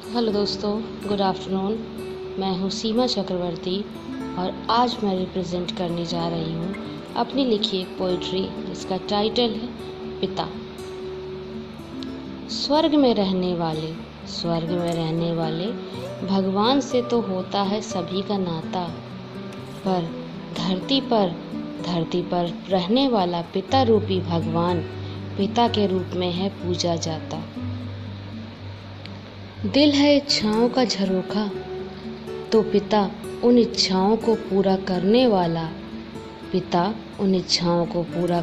Hello दोस्तों, good afternoon. मैं हूँ सीमा चक्रवर्ती और आज मैं रिप्रेजेंट करने जा रही हूँ अपनी लिखी एक पोइट्री जिसका टाइटल है पिता। स्वर्ग में रहने वाले भगवान से तो होता है सभी का नाता, पर धरती पर रहने वाला पिता रूपी भगवान पिता के रूप में है पूजा जाता। दिल है इच्छाओं का झरोखा, तो पिता उन इच्छाओं को पूरा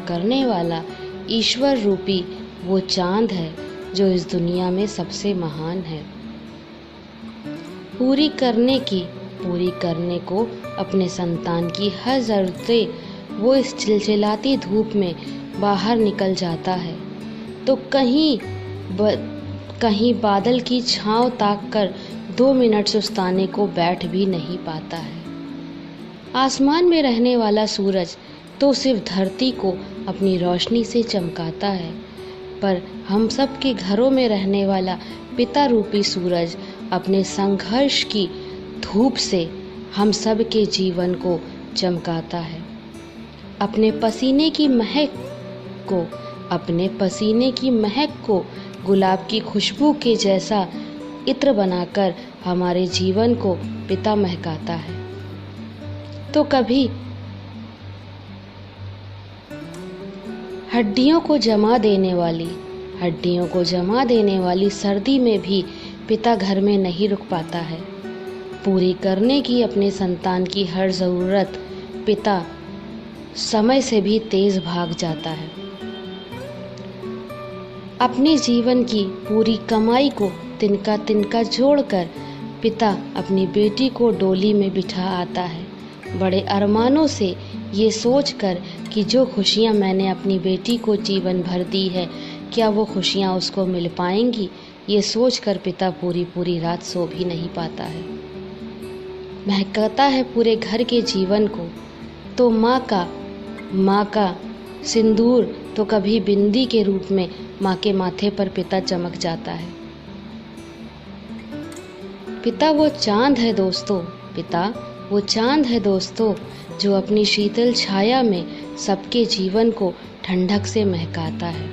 करने वाला ईश्वर रूपी वो चांद है जो इस दुनिया में सबसे महान है। पूरी करने को अपने संतान की हर ज़रूरतें वो इस चिलचिलाती धूप में बाहर निकल जाता है, तो कहीं बादल की छांव ताक कर 2 मिनट सुस्ताने को बैठ भी नहीं पाता है। आसमान में रहने वाला सूरज तो सिर्फ धरती को अपनी रोशनी से चमकाता है, पर हम सब के घरों में रहने वाला पिता रूपी सूरज अपने संघर्ष की धूप से हम सब के जीवन को चमकाता है। अपने पसीने की महक को गुलाब की खुशबू के जैसा इत्र बनाकर हमारे जीवन को पिता महकाता है। तो कभी हड्डियों को जमा देने वाली सर्दी में भी पिता घर में नहीं रुक पाता है। पूरी करने की अपने संतान की हर ज़रूरत पिता समय से भी तेज भाग जाता है। अपने जीवन की पूरी कमाई को तिनका जोड़कर पिता अपनी बेटी को डोली में बिठा आता है, बड़े अरमानों से ये सोचकर कि जो खुशियाँ मैंने अपनी बेटी को जीवन भर दी है, क्या वो खुशियाँ उसको मिल पाएंगी। ये सोचकर पिता पूरी रात सो भी नहीं पाता है। महकाता है पूरे घर के जीवन को, तो माँ का सिंदूर तो कभी बिंदी के रूप में माँ के माथे पर पिता चमक जाता है। पिता वो चांद है दोस्तों, जो अपनी शीतल छाया में सबके जीवन को ठंडक से महकाता है।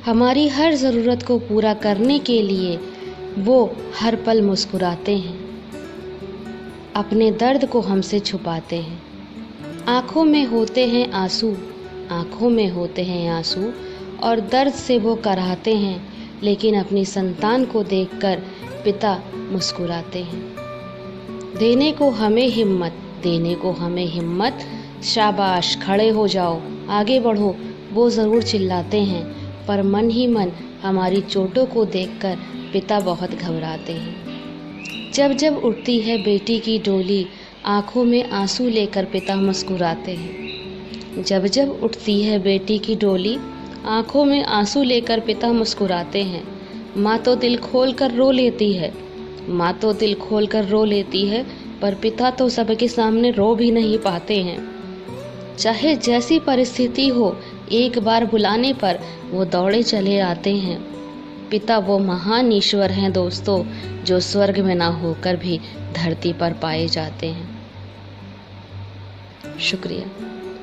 हमारी हर ज़रूरत को पूरा करने के लिए वो हर पल मुस्कुराते हैं, अपने दर्द को हमसे छुपाते हैं। आँखों में होते हैं आंसू और दर्द से वो कराहते हैं, लेकिन अपनी संतान को देखकर पिता मुस्कुराते हैं। देने को हमें हिम्मत, शाबाश, खड़े हो जाओ, आगे बढ़ो, वो ज़रूर चिल्लाते हैं, पर मन ही मन हमारी चोटों को देखकर पिता बहुत घबराते हैं। जब उठती है बेटी की डोली, आँखों में आंसू लेकर पिता मुस्कुराते हैं। जब उठती है बेटी की डोली, आँखों में आंसू लेकर पिता मुस्कुराते हैं। माँ तो दिल खोल कर रो लेती है, पर पिता तो सबके सामने रो भी नहीं पाते हैं। चाहे जैसी परिस्थिति हो, एक बार बुलाने पर वो दौड़े चले आते हैं। पिता वो महान ईश्वर हैं दोस्तों, जो स्वर्ग में ना होकर भी धरती पर पाए जाते हैं। शुक्रिया।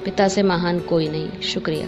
पिता से महान कोई नहीं। शुक्रिया।